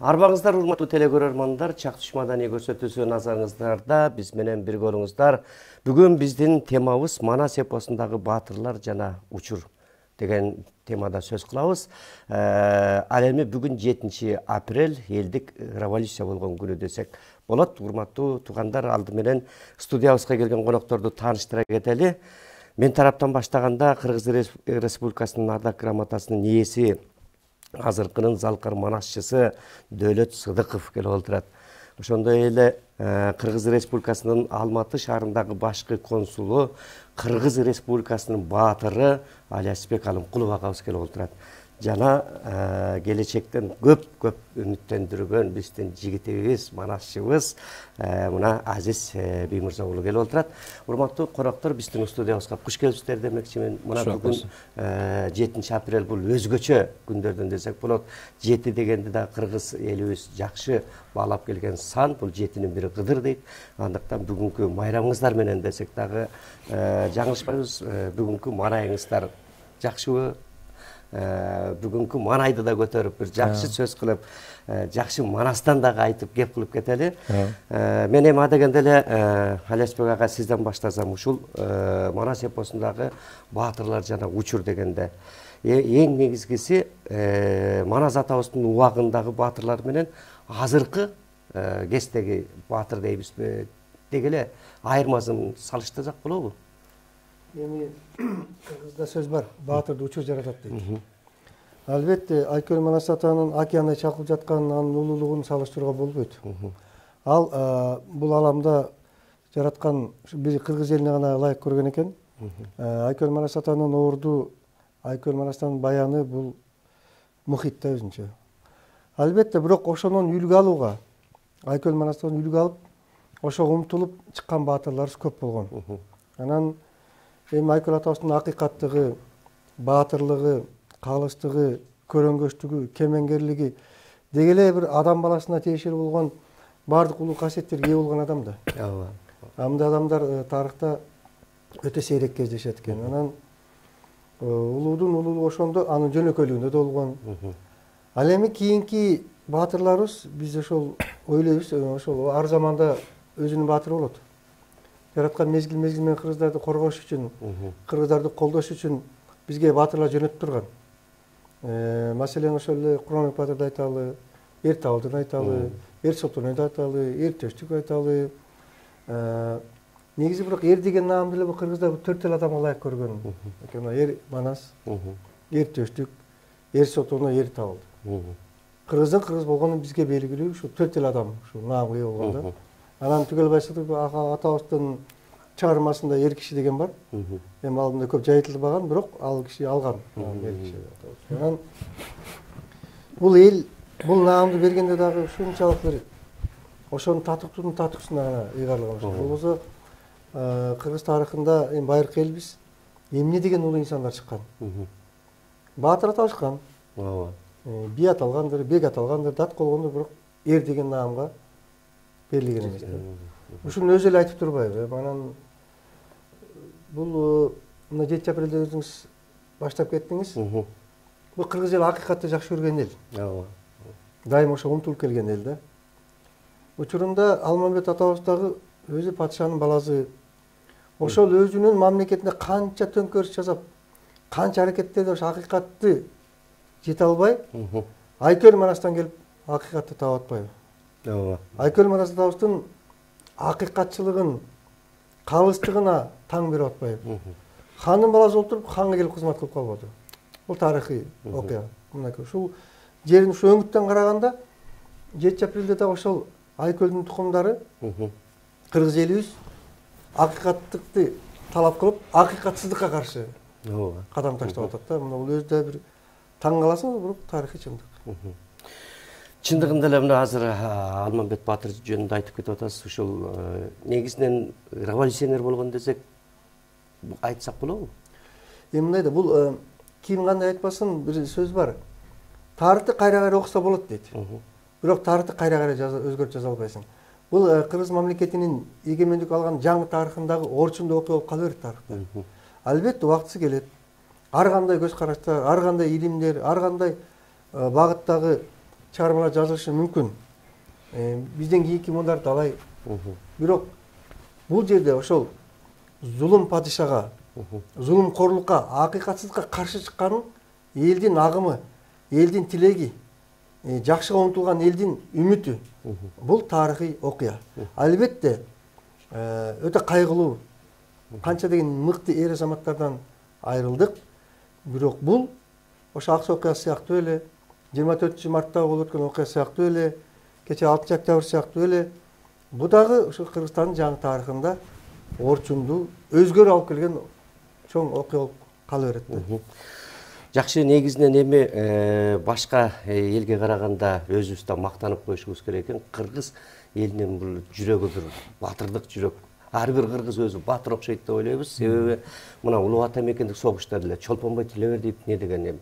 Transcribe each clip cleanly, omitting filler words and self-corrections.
Арбаңыздар, урматтуу телекөрөрмандар, Чактыш маданий көрсөтүүсү назарыңыздарда, биз менен бирге болуңуздар. Бүгүн биздин темабыз Манас эпосундагы баатырлар жана учур деген темада сөз кылабыз. Ал эми бүгүн 7 апрель элдик революция болгон күнү десек болот. Урматтуу туугандар, алды менен студиябызга келген конокторду тааныштыра кетели. Мен тараптан баштаганда Кыргыз Республикасынын ардак грамотасынын ээси, азыркынын залкар манасчысы Дөөлөт Сыдыков келип отурат. Ошондой эле Кыргыз Республикасынын Алматы шаарындагы башкы консулу, Кыргыз Республикасынын баатыры Алиасбек Алымкулов агабыз келип отурат. Жана келечектен көп үмүттөндүргөн биздин жигитибиз, манасчыбыз мына Азиз Биймырза уулу келип отурат. Урматтуу коноктор, биздин студиябызга куш келипсиздер демекчимин. Мына бүгүн 7 апрель бул өзгөчө күндөрдөн десек болот. 7 дегенде да кыргыз элибиз жакшы баалап келген сан, бул 7-нин бири Кыдыр дейт. Андыктан бүгүнкү майрамыңыздар менен десек дагы жаңылышпайбыз. Бүгүнкү манайыңыздар жакшыбы? Бүгүнкү манайды да көтөрүп, бир жакшы сөз кылып, жакшы манастан дагы айтып кеп кылып кетели. Мен эми адегенде эле Алиасбек ага сизден баштасам, ушул Манас эпосундагы баатырлар жана учур дегенде эң негизгиси Манас атабыздын убагындагы баатырлар менен азыркы кездеги баатыр дейбизби деги эле айырмасын салыштырсак болобу? Эми кыргызда сөз бар, баатырды учур жаратат дейт. Албетте, Айкөл Манас атанын океанда чакылып жаткан анын улуулугун салыштырууга болбойт. Ал бул аламда жараткан бир кыргыз элине гана ылайык көргөн экен. Айкөл Манас атанын орду, Айкөл Манастан баяны бул мухитта өзүнчө. Албетте, бирок ошонун үлгү алууга, Айкөл Манастан үлгү алып, ошого умтулуп чыккан баатырларыбыз көп болгон. Анан эми Айкөл атабыздын акыйкаттыгы, баатырлыгы, калыстыгы, көрөнгөчтүгү, кемеңгерлиги деги эле бир адам баласына тиешелүү болгон баардык улуу касиеттерге ээ болгон адам да. Мындай адамдар тарыхта өтө сейрек кездешет экен. Анан улуудун улуулугу ошондо анын жөнөкөйлүгүндө да болгон. Ал эми кийинки баатырларыбыз биз ошол ойлойбуз, ошол ар заманда өзүнүн баатыры болот. Жараткан мезгил менен кыргыздарды коргош үчүн, кыргыздарды колдош үчүн бизге баатырлар жөнөтүп турган. Маселен ошол эле Курманбек баатырды айталы, Эр Табылдыны айталы, Эр Сотуну айталы, Эр Төштүкү айталы. Негизи бирок Эр деген наамды эле бул кыргызда 4 эле адам ылайык көргөн. Эр Манас, Эр Төштүк, Эр Сотуну, Эр Табылды. Кыргыздын кыргыз болгону бизге белгилүү ушу 4 эле адам ушу наамга ээ болгон да. Анан Түгелбай Сыдыков атабыздын чыгармасында Эр киши деген бар. Эми алдында көп жайытылбаган, бирок ал киши алган. Анан бул эл бул наамды бергенде дагы ушунчалык бир ошонун татыктуунун татыктысына гана ыйгарылган. Болбосо кыргыз тарыхында эми байыркы элбиз эмне деген улуу инсандар чыккан. Баатыр аталышкан. Би аталгандыр, бек аталгандыр, дат болгондур, бирок Эр деген наамга берилген эмес. Ушуну өзү эле айтып турбайбы? Анан бул мына 7 апрелде өзүңүз баштап кеттиңиз. Бул кыргыз эли акыйкатты жакшы көргөн эл. Дайым ошо умтулуп келген эл да. Учурунда Алмамбет атабыз дагы өзү падышанын баласы. Ошол өзүнүн мамлекетине канча төңкөрүш жасап, канча аракеттерде ошо акыйкатты жете албай, Айкөл Манастан келип акыйкатты таап атпайбы? Айкөл Манас атабыздын акыйкатчылыгын, калыстыгына таң берип атпайбы? Хандын баласы отуруп, ханга келип кызмат кылып калбады. Бул тарыхый окуя. Мынакей ушул жерин ушу өңүттөн караганда 7 апрелде да ошол Айкөлдүн тукумдары кыргыз элибиз акыйкаттыкты талап кылып, акыйкатсыздыкка каршы кадам таштап атат да. Мына бул өзү да бир таң каласың, бирок тарыхый чындык. Чындыгында эле мына азыр Алмамбет баатыр жөнүндө айтып кетип атасыз. Ушул негизинен революционер болгон десек айтсак болобу? Эми мындай да, бул ким кандай айтпасын, бир сөз бар. Тарыхты кайра-кайра окуса болот дейт. Бирок тарыхты кайра-кайра өзгөртүп жаза албайсың. Бул кыргыз мамлекетинин эгемендик алган жаңы тарыхындагы орчундуу окуя болуп кала берет тарыхта. Албетте убактысы келет. Ар кандай көз караштар, ар кандай илимдер, ар кандай багыттагы чыгармалар жазылышы мүмкүн. Бизден кийинки муундар алай. Бирок бул жерде ошол зулум падышага, зулумкорлукка, акыйкатсыздыкка каршы чыккан элдин агымы, элдин тилеги, жакшыга умтулган элдин үмүтү. Бул тарыхый окуя. Албетте өтө кайгылуу. Канча деген мыкты эр азаматтардан айрылдык. Бирок бул ошо Аксы окуя сыяктуу эле, 24-мартта болуп өткөн окуя сыяктуу эле, кече 6-октябрь сыяктуу эле, бу дагы ошо Кыргызстандын жаңы тарыхында орчундуу өзгөрүү алып келген чоң окуя болуп кала берет. Жакшы, негизинен эми башка элге караганда өзүбүздө мактанып коюшубуз керек экен. Кыргыз элинин бул жүрөгү бир батырдык жүрөк. Ар бир кыргыз өзү батыр окшойт деп ойлойбуз. Себеби мына Улуу Ата мекендик согушта эле чолпонбой тилебер дейт не деген эми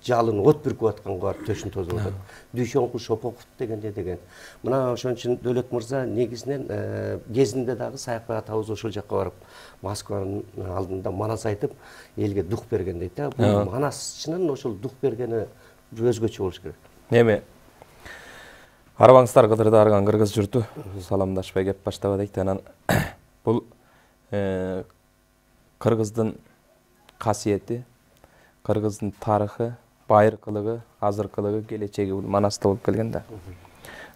жалын от бүркүп атканга барып төшүн тозуп атат. Дүйшөнкул Шопоков деген не деген. Мына ошон үчүн Дөөлөт мырза негизинен кезинде дагы Саякбай атабыз ошол жакка барып Москванын алдында манас айтып элге дух берген дейт. Бул манасчынын ошол дух бергени өзгөчө болуш керек. Эми арабаңыздар кыдырда арган кыргыз журту саламдашпай кеп баштап атайт. Анан бул кыргыздын касиети, кыргыздын тарыхы, байыркылыгы, азыркылыгы, келечеги бул манаста болуп келген да.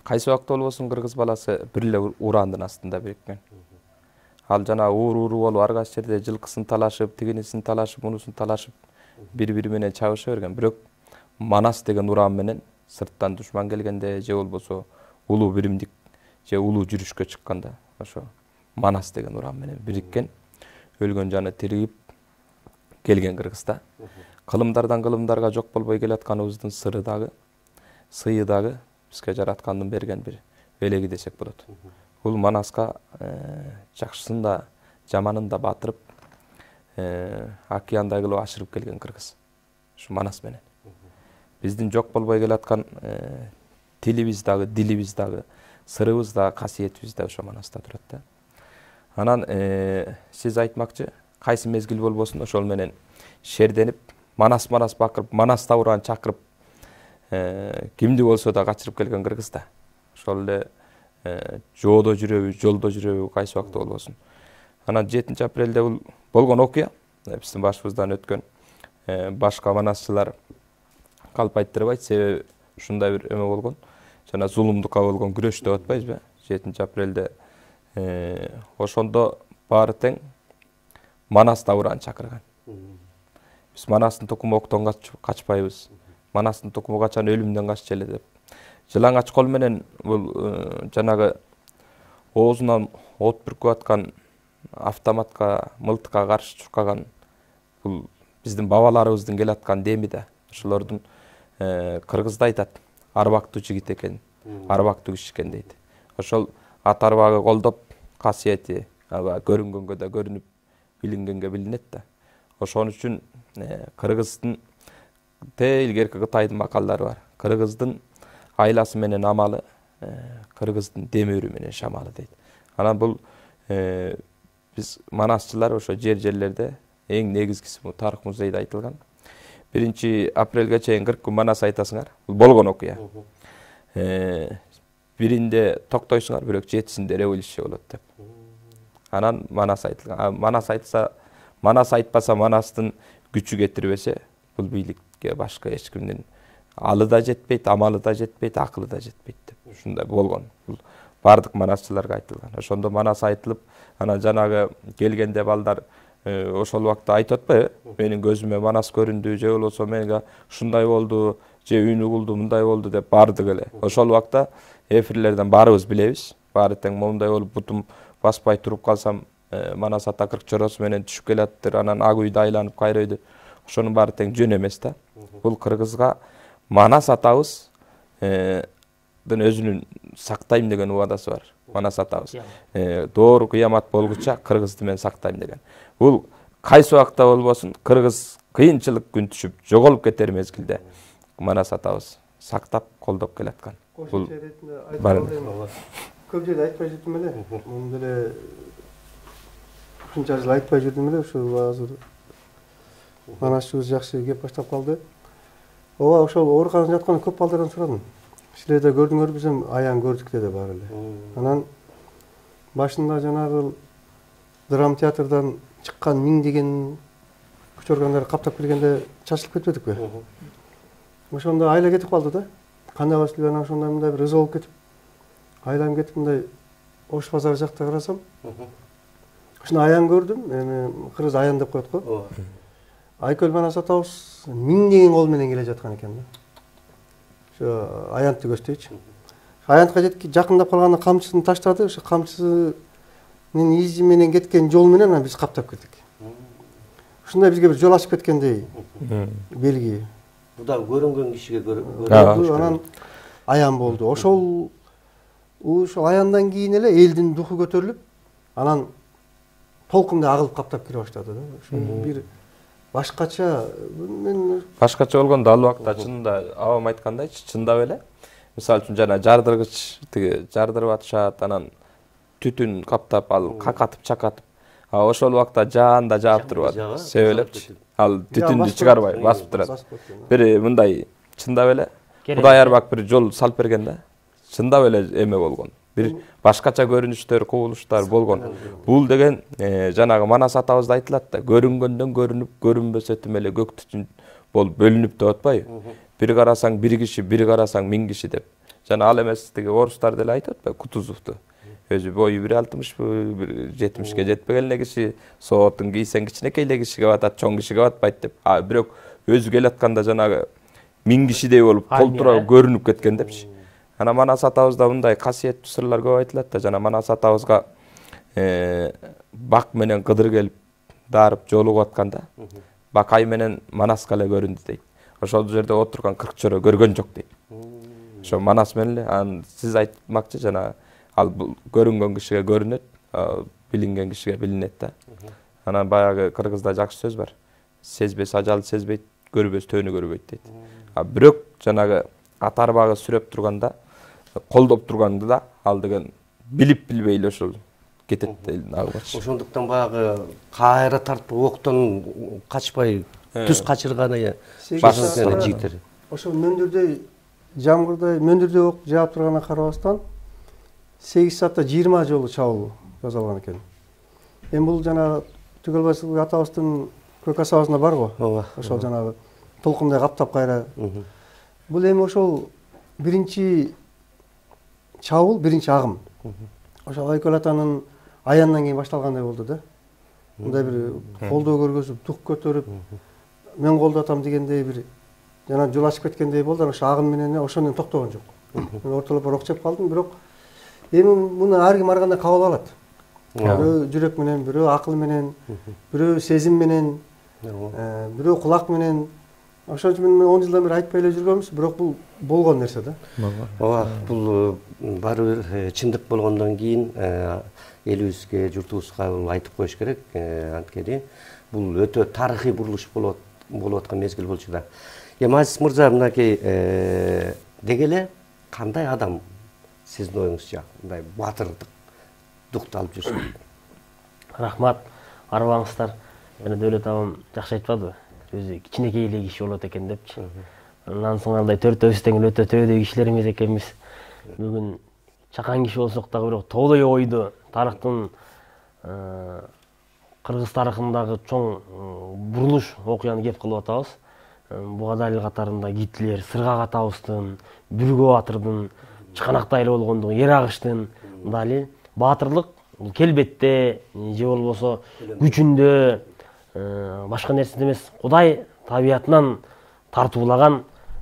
Кайсы убакта болбосун кыргыз баласы бир эле урандын астында бириккен. Ал жана уур болуп ар кайсы жерде жылкысын талашып, тигинисин талашып, мунусун талашып, бири-бири менен чабыша берген. Бирок манас деген уран менен сырттан душман келгенде же болбосо улуу биримдик же улуу жүрүшкө чыкканда ошо манас деген уран менен бириккен, өлгөн жаны тиригип келген Кыргызда. Кылымдардан кылымдарга жок болбой келатканыбыздын сыры дагы, сыйы дагы бизге жараткандын берген бир белеги десек болот. Бул манаска жакшысын да, жаманын да батырып, океандай кылып ашырып келген Кыргыз. Ушу манас менен. Биздин жок болбой келаткан тилибиз дагы, дилибиз дагы, сырыбыз да, касиетибиз да ошо манаста турат да. Анан сиз айтмакчы, кайсы мезгил болбосун ошол менен шерденип, манас бакырып, манас тавран чакырып, кимди болсо да качырып келген Кыргыз да. Ошол эле жоодо жүрөбү, жолдо жүрөбү, кайсы убакта болбосун. Анан 7 апрелде бул болгон окуя, биздин башыбыздан өткөн башка манасчылар калп айттырбайт, себеби ушундай бир эме болгон. Жана зулумдукка болгон күрөш деп атпайбызбы? 7 апрелде ошондо баары тең манас тавран чакырган. Биз манастын тукуму октон качпайбыз. Манастын тукуму качан өлүмдөн каччу эле деп. Жылаңач кол менен бул жанагы оозунан от бүркүп аткан автоматка, мылтыкка каршы чуркаган бул биздин бабаларыбыздын келаткан деми да. Ошолордун кыргызда айтат, арбактуу жигит экен, арбактуу киши экен дейт. Ошол ат арбагы колдоп, касиети аба көрүнгөнгө да көрүнүп, билингенге билинет да. Ошон үчүн кыргыздын илгерки Кытайдын макалдары бар. Кыргыздын айласы менен амалы, кыргыздын демөөрү менен шамалы дейт. Анан бул биз манасчылар ошо жерлерде эң негизгиси бул тарых музейде айтылган. 1 апрелге чейин 40 күн манас айтасыңар. Бул болгон окуя. Биринде токтойсуңар, бирок 7-синде революция болот деп. Анан манас айтылган. Манас айтпаса манастын күчү кетирбесе, бул бийликке башка эч кимдин алы да жетпейт, амалы да жетпейт, акылы да жетпейт деп. Ушундай болгон. Бул бардык манасчыларга айтылган. Ошондо манас айтылып, анан жанагы келгенде балдар ошол убакта айтып атпайбы? Менин көзүмө манас көрүндү, же болбосо менге ушундай болду, же үйүн угулду, мындай болду деп бардык эле. Ошол убакта эфирлерден баарыбыз билебиз. Баары тең момундай болуп бутум баспай туруп калсам, манас ата 40 чоросу менен түшүп келаттыр, анан ак үйдү айланып кайройду. Ошонун баары тең жөн эмес да. Бул кыргызга манас атабыз өзүнүн сактайм деген убадасы бар. Манас атабыз. Доору кыямат болгуча кыргызды мен сактайм деген. Бул кайсы убакта болбосун кыргыз кыйынчылык күн түшүп, жоголуп кетер мезгилде манас атабыз сактап, колдоп келаткан. Бул көп жерде айтпай жүрдүм эле. Муну деле ушунча жыл айтпай жүрдүм эле, ушу азыр манасчыбыз жакшы кеп баштап калды. ооба ошол ооруканада жаткан көп балдардан сурадым. Силерде көрдүңөрбү? Биз аян көрдүк деди баары эле. Анан башында жанагы драма театрдан чыккан миңдеген күч органдары каптап келгенде чачылып кетпедикпи? Ошондо айла кетип калды да. Кандай кылып эле ошондо мындай бир ыза болуп кетип, айланып кетип мындай Ош базары жакта карасам, ошондо аян көрдүм. Эми кыргыз аян деп коет го. Айкөл Манас атабыз миңдеген кол менен келе жаткан экен да. Ошо аянтты көздөйчү. Аянтка жакындап калганда камчысын таштады. Ошо камчысынын изи менен кеткен жол менен анан биз каптап кеттик. Ушундай бизге бир жол ачып кеткендей белги. Бу да көрүнгөн кишиге көрүнүп анан аян болду. Ошол аяндан кийин эле элдин духу көтөрүлүп, анан толкундай агылып каптап келе баштады да. Ошо бир башкача болгондо ал убакта чынында абам айткандайчы, чындап эле. Мисалы үчүн жана жардыргыч тиги жардырып атышат, анан түтүн каптап, ал какатып, чакатып. Ошол убакта жаанда жаап турбады. Себелепчи. Ал түтүндү чыгарбай басып турат. Бир мындай чындап эле Кудай арбак бир жол салып берген да. Чындап эле эме болгон. Бир башкача көрүнүштөр, кубулуштар болгон. Бул деген жанагы Манас атабызда айтылат да, көрүнгөндөн көрүнүп, көрүнбөсө тим эле көк түтүн болуп бөлүнүп деп атпайбы? Бир карасаң бир киши, бир карасаң миң киши деп. Жана ал эмес тиги орустар деле айтып атпайбы, Кутузовду. Өзү бою 1.60, 70ке жетпеген эле киши, соотун кийсең кичинекей эле кишиге батат, чоң кишиге батпайт деп. Бирок өзү келатканда жанагы миң кишидей болуп, толтура көрүнүп кеткен депчи. Ана Манас атабызда мындай касиеттүү сырлар көп айтылат да. Жана Манас атабызга Бак менен Кыдыр келип дарып жолугуп атканда, Бакай менен Манаска эле көрүндү дейт. Ошол жерде отурган 40 чөйрө көргөн жок дейт. Ошо Манас менен эле. Анан сиз айтмакчы жана ал көрүнгөн кишиге көрүнөт, билинген кишиге билинет да. Анан баягы кыргызда жакшы сөз бар. Сезбес ажал сезбейт, көрбөс төөнү көрбөйт дейт. Бирок жанагы ат арбагы сүрөп турганда, колдоп турганда да ал деген билип билбей эле ошол кетет элдин агыбачы. Ошондуктан баягы кайра тартып октон качпай түз качырганы башында жигиттер. Ошол мөндүрдөй жамгырдай мөндүрдөй ок жаап турганына карабастан 8 саатта 20 жолу чабуу жасалган экен. Эми бул жана Түгөлбай атабыздын көк асабасында бар го. Ошол жанагы толкундай каптап кайра. Бул эми ошол биринчи чабуул, биринчи агым. Ошол Айкөл атанын аяндан кийин башталгандай болду да. Мындай бир колдоо көргөзүп, дух көтөрүп, мен колдотам дегендей бир жана жол ачып кеткендей болду. Ошо агым менен ошондон токтогон жок. Мен ортолоп рок чеп калдым, бирок эми муну ар ким ар кандай кабыл алат. Бирөө жүрөк менен, бирөө акыл менен, бирөө сезим менен, бирөө кулак менен. Ошон үчүн мен 10 жылдан бери айтпай эле жүргөнбүз, бирок бул болгон нерсе да. Ооба, бул баары бир чындык болгондон кийин элибизге, журтубузга бул айтып коюш керек. Анткени бул өтө тарыхый бурулуш болуп аткан мезгил болчу да. Азиз мырза, мынакей деги эле кандай адам сиздин оюңузча мындай батырдык духту алып жүрсүн? Рахмат, арыбаңыздар. Жана Дөөлөт абам жакшы айтпадыбы? Өзү кичинекей эле киши болот экен депчи. Андан соң андай төртөөбүз тең өтө төбөдөгү кишилер эмес экенбиз. Бүгүн чакан киши болсок дагы бирок тоодой ойду тарыхтын кыргыз тарыхындагы чоң бурулуш окуяны кеп кылып атабыз. Буга далил катарында Гитлер, Сыргак атабыздын, Бүргө батырдын, Чыканактай эле болгондугу, Эрагыштын далил. Баатырлык бул келбетте же болбосо күчүндө, башка нерседе эмес, Кудай табиятынан тартуулаган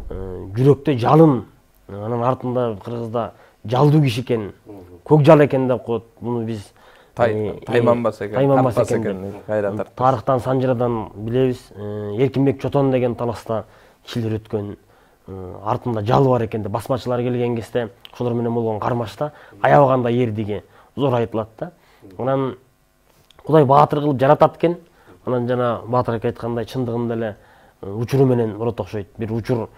жүрөктө жалын. Анын артында кыргызда жалдуу киши экен, көк жал экен деп коет. Муну биз тайманбас экен, тарыхтан Санжирадан билебиз. Эркинбек Чотон деген таласта кишилер өткөн, артында жал бар экен деп басмачылар келген кезде ошолор менен болгон кармашта аябаганда эрдиги зор айтылат да. Анан Кудай баатыр кылып жаратат экен. Анан жана Баатыр ака айткандай чындыгында эле учуру менен урут окшойт. Бир учур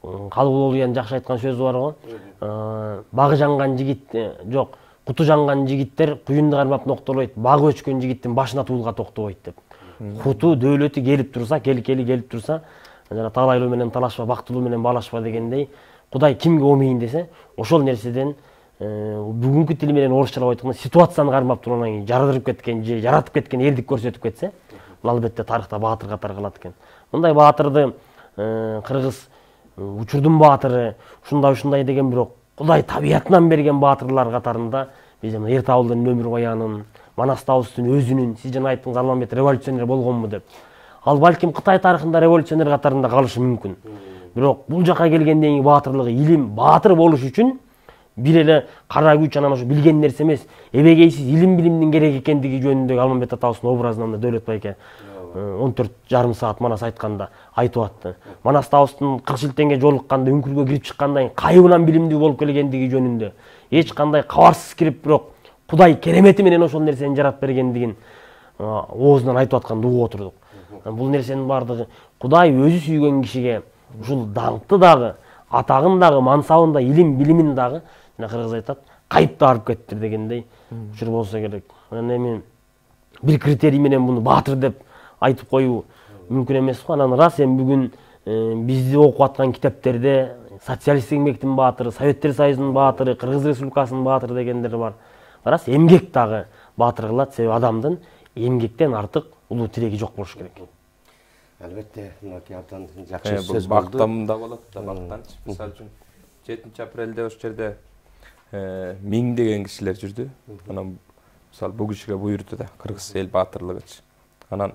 Калыбул деген жакшы айткан сөзү бар го. Багы жанган жигит жок, куту жанган жигиттер куюнду кармап ноктолойт, багы өчкөн жигиттин башына туулга токтобойт деп. Куту дөөлөтү келип турса, келип турса, жана талайлуу менен талашпа, бактылуу менен баалашпа дегендей, Кудай кимге омейин десе, ошол нерседен бүгүнкү тил менен орусчалап айтканда ситуацияны кармап туруп анан жардырып кеткен же жаратып кеткен элдик көрсөтүп кетсе, бул албетте тарыхта баатыр катары калат экен. Мындай баатырды кыргыз учурдун баатыры, ушундай деген бирок Кудай табиятынан берген баатырлар катарында биз Эр Табылдын Өмүрбаянын, Манас Табыстын өзүнүн, сиз жана айттыңыз Алмамбет революционер болгонму деп. Ал балким Кытай тарыхында революционер катарында калышы мүмкүн. Бирок бул жака келгенден кийин баатырлыгы илим, баатыр болуш үчүн бир эле кара күч анан ошо билген нерсе эмес, эбегейсиз илим билимдин керек экендиги жөнүндөгү Алмамбет атабыздын образынан да Дөөлөт байке 14,5 саат Манас айтканда айтып атты. Манас Табыстын 40 шилтеңге жолукканда үңкүргө кирип чыккандан кийин кайыбынан билимдүү болуп келгендиги жөнүндө эч кандай кабарсыз кирип, бирок Кудай керемети менен ошол нерсени жаратып бергендигин оозунан айтып атканды угуп отурдук. Бул нерсенин бардыгы Кудай өзү сүйгөн кишиге ушул даңкты дагы, атагын дагы, мансабын да, илим билимин дагы, жана кыргыз айтат, кайып дарып кеттир дегендей учур болсо керек. Анан эми бир критерий менен буну баатыр деп айтып коюу мүмкүн эмес го. Анан рас эми бүгүн бизди окуп аткан китептерде социалисттик эмгектин баатыры, Советтер Союзунун баатыры, Кыргыз Республикасынын баатыры дегендер бар. Рас эмгек дагы баатыр кылат, себеби адамдын эмгектен артык улуу тиреги жок болуш керек. Албетте, мынакей абдан жакшы сөз болду. Бактам да болот да, бактанчы. Мисалы үчүн 7 апрелде ошол жерде 1000 деген кишилер жүрдү. Анан мисалы бул кишиге буйрду да, кыргыз эл баатырлыгычы. Анан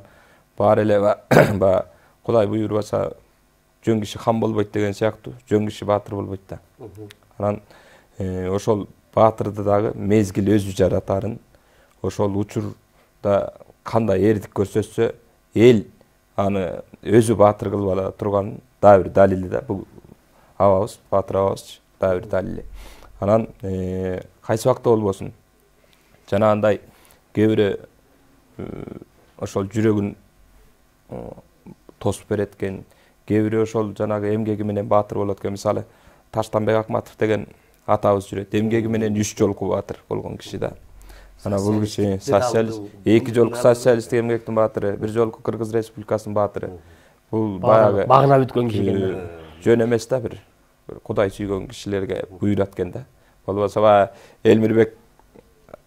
баары эле баягы Кудай буйрубаса жөн киши хан болбойт деген сыяктуу, жөн киши баатыр болбойт да. Анан ошол баатырды дагы мезгил өзү жаратарын, ошол учурда кандай эрдик көрсөтсө, эл аны өзү баатыр кылып ала турган дагы бир далили да. Бул абабыз, баатыр абабыз дагы бир далили. Анан кайсы убакта болбосун, жанагындай кээ бирөө ошол жүрөгүн тосуп берет экен, кээ бирөө ошол жанагы эмгеги менен баатыр болот экен. Мисалы Таштанбек Акматов деген атабыз жүрөт, эмгеги менен 3 жолку баатыр болгон киши да. Анан бул киши социалист, 2 жолку социалисттик эмгектин баатыры, 1 жолку Кыргыз Республикасынын баатыры. Бул баягы багына бүткөн киши экен. Жөн эмес да, бир Кудай сүйгөн кишилерге буйрат экен да. Болбосо баягы Элмирбек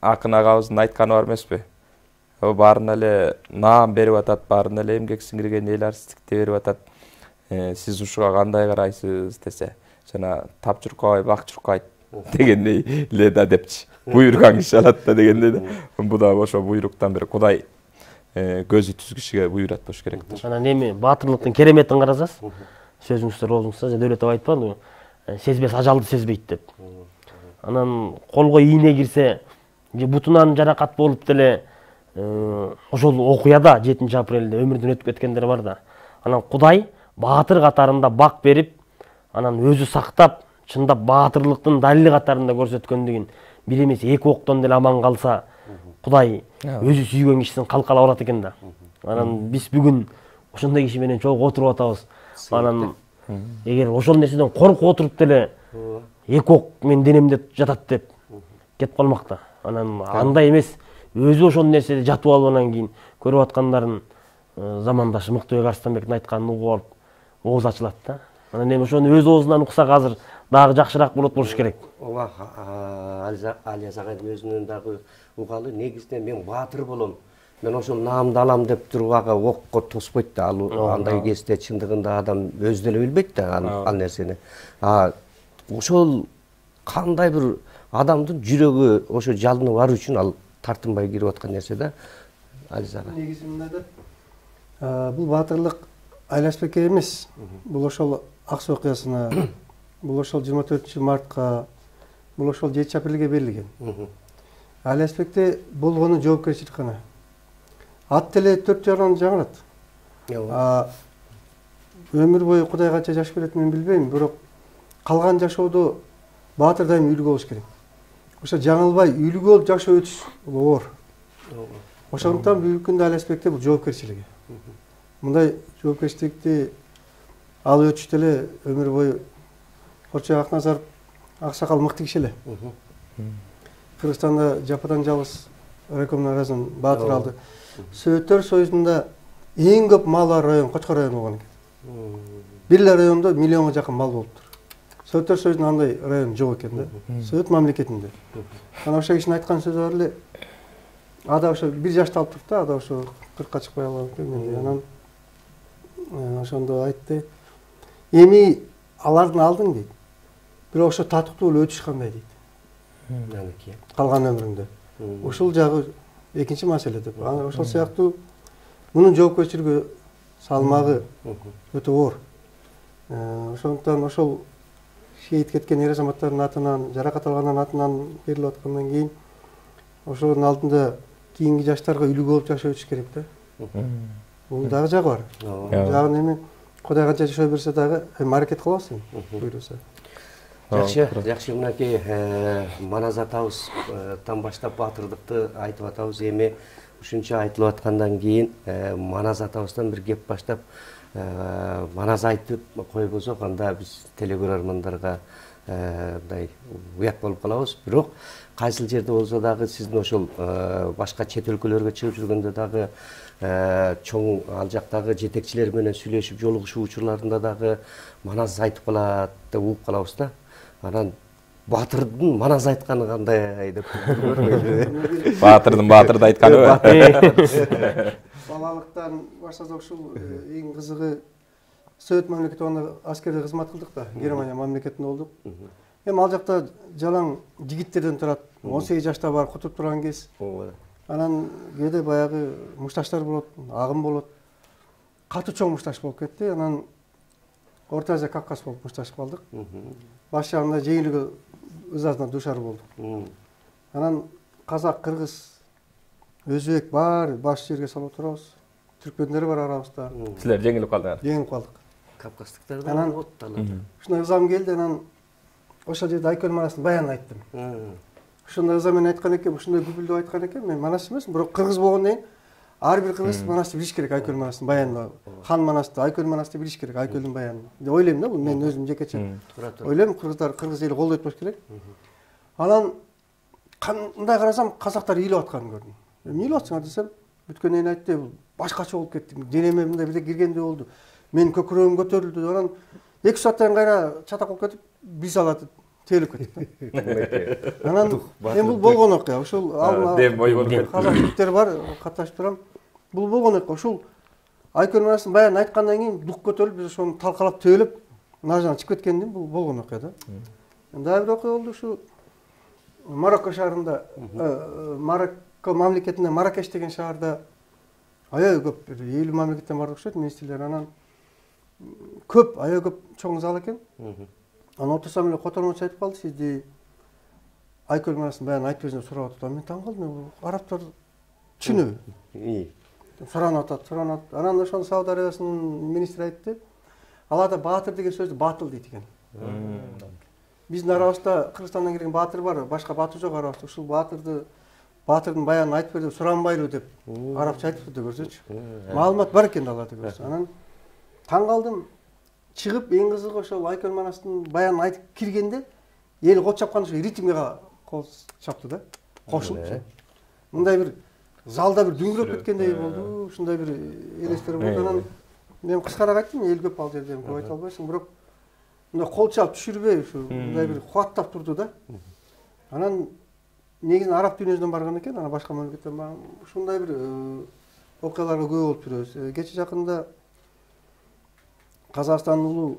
акын агабыздын айтканы бар эмеспи? Баарына эле наам берип атат, баарына эле эмгек сиңирген эл арстыкты берип атат. Сиз ушуга кандай карайсыз десе, жана тапчыркабай бакчыркайт дегендей эле да депчи. Буйруган киши алат да дегендей да. Бул да ошо буйруктан бир Кудай көзү түз кишиге буйрат болуш керектир. Анан эми баатырлыктын кереметин карасаңыз, сөзүңүздөр болуңузда Дөөлөт абай айтпадыбы? Сезбес ажалды сезбейт деп. Анан колго ийне кирсе, же бутунан жаракат болуп деле ошол окуяда 7 апрелде өмүрдөн өтүп кеткендер бар да. Анан Кудай баатыр катарында бак берип, анан өзү сактап, чындап баатырлыктын далили катарында көрсөткөндүгүн бир эмес 2 октон деле аман калса, Кудай өзү сүйгөн кишисин калкалап алат экен да. Анан биз бүгүн ошондой киши менен чогуу отуруп атабыз. Анан эгер ошол нерседен коркуп отуруп деле 2 ок мен денемде жатат деп кетип калмак да. Анан андай эмес, өзү ошол нерседе жатып алып анан кийин көрүп аткандарын замандашы Мыктыбек Арстанбектин айтканын угуп алып ооз ачылат да. Анан эми ошону өз оозунан уксак азыр дагы жакшыраак болот болуш керек. Ооба, Алияз агайдын өзүнөн дагы угалы, негизинен мен баатыр болом, мен ошол наамды алам деп туруп ага окко тоспойт да. Ал андай кезде чындыгында адам өзү деле билбейт да ал нерсени. Ошол кандай бир адамдын жүрөгү ошо жалынып баруу үчүн ал тартынбай кирип аткан нерсе да. Алияз ага. Негизи мындай да, бул баатырлык Айлашбекке эмес. Бул ошол Аксы окуясына, бул ошол 24 мартка, бул ошол 7 апрелге берилген. Айлашбекте болгону жоопкерчилик гана. Ат деле 4 жаран жаңырат. Өмүр бою Кудай канча жаш берет мен билбейм, бирок калган жашоодо баатыр дайым үлгү болуш керек. Ошо жаңылбай үлгү болуп жашоо өтүш бул оор. Ошондуктан бүгүнкү күндө Айлашбекте бул жоопкерчилиги. Мындай жоопкерчиликти алып өтүш деле өмүр бою Корчой Акназаров аксакал мыкты киши эле. Кыргызстанда жападан жалгыз райкомдун арасынан баатыр алды. Советтер Союзунда эң көп мал бар район Кочкор району болгон экен. бир эле райондо миллионго жакын мал болуптур. Советтер Союзунун андай район жок экен да. Совет мамлекетинде. Анан ошо кишинин айткан сөзү бар эле. Ада ошо 1 жашты алып туруп да, ада ошо 40ка чыкпай алган экен. Анан ошондо айтты. Эми алардын алдың дейт. Бирок ошо татыктуу эле өтүш кандай дейт. Анакей. Калган өмүрүндө. Ушул жагы экинчи маселе деп. Ошол сыяктуу мунун жоопкерчилиги салмагы өтө оор. Ошондуктан ошол шейит кеткен эр азаматтардын атынан, жаракат алгандардын атынан берилип аткандан кийин ошонун алдында кийинки жаштарга үлгү болуп жашоо өтүш керек да. Бул дагы жагы бар. Жагын эми Кудай канча жашоо берсе дагы аракет кылабыз эми буйруса. Жакшы, мынакей Манас атабыздан баштап баатырдыкты айтып атабыз. Эми ушунча айтылып аткандан кийин Манас атабыздан бир кеп баштап Манас айтып койбосок, анда биз телекөрөрмандарга мындай уят болуп калабыз. Бирок кайсыл жерде болсо дагы сиздин ошол башка чет өлкөлөргө чыгып жүргөндө дагы чоң ал жактагы жетекчилер менен сүйлөшүп жолугушуу учурларында дагы Манас айтып калат деп угуп калабыз да. Анан Баатырдын Манас айтканы кандай деп көрбөйбү? Баатырды айтканы. Балалыктан баштасак ушул эң кызыгы Совет мамлекети аны аскерде кызмат кылдык да, Германия мамлекетинде болдук. Эми ал жакта жалаң жигиттерден турат, 18 жашта бар кутуп турган кез. Анан кээде баягы мушташтар болот, агым болот. Катуу чоң мушташ болуп кетти. Анан Орто Азия Кавказ болуп мушташып калдык. Баш жагында жеңилүүгө ызасына душар болдук. Анан казак, кыргыз, өзбек бар баш жерге салып турабыз. Түркмендер бар арабызда. Силер жеңилип калдыңар. Жеңилип калдык. Кавказдыктар да болот талап. Ушундай ызам келди, анан ошол жерде Айкөл Манастын баянын айттым. Ушундай ызам менен айткан экен, ушундай күпүлдөп айткан экен. Мен Манас эмесмин, бирок кыргыз болгондон кийин ар бир кыргыз Манасты билиш керек, Айкөл Манастын баянын. Хан Манасты, Айкөл Манасты билиш керек, Айкөлдүн баянын. Деп ойлойм да, бул мен өзүм жекече. Ойлойм, кыргыз эли колдойт болуш керек. Анан кандай карасам, казактар ыйлап атканын көрдүм. Эмне ыйлап атсыңар десем, бүткөндөн кийин айтты, бул башкача болуп кетти. Денеме мындай бирде киргендей болду. Менин көкүрөгүм көтөрүлдү. Анан 2 сааттан кайра чатак болуп кетип, биз алат тейлип кетти. Анан эми бул болгон окуя. Ушул казак жигиттер бар, катташып турам. Бул болгон окуя. Ушул Айкөл Манастын баянын айткандан кийин дук көтөрүлүп, биз ошону талкалап төөлөп, нажан чыгып кеткенден бул болгон окуя да. Дагы бир окуя болду ушу Марокко шаарында, Марокко мамлекетинде Маракеш деген шаарда аябай көп 50 мамлекеттен бардык окшойт министрлер. Анан көп, аябай көп чоң зал экен. Анан отурсам эле котормочу айтып калды, сизди Айкөл Манастын баянын айтып берсиңер деп сурап атат. Мен таң калдым, арабтар түшүнөбү? Суранып атат. Анан ошону Сауд Арабиясынын министри айтты. Аларда баатыр деген сөздү батыл дейт экен. Биздин арабызда Кыргызстандан келген баатыр бар, башка баатыр жок арабызда. Ушул баатырдын баянын айтып бер деп суранбайлы деп арабча айтыпты деп көрсөчү. Маалымат бар экен аларда көрсө. Анан таң калдым. Чыгып эң кызыгы ошол Айкөл Манастын баянын айтып киргенде эл кол чапканда ошо ритмге кол чапты да. Кошулуп. Мындай бир залда бир дүңгүрөп кеткендей болду. Ушундай бир элестер болду. Анан мен кыскараак айттым, эл көп ал жерде көп айта албайсың, бирок мындай кол чалып түшүрбөй ушу мындай бир кубаттап турду да. Анан негизинен араб дүйнөсүнөн барган экен, анан башка мамлекеттен барган. Ушундай бир окуяларга көп болуп жүрөбүз. Кече жакында Казакстандын улуу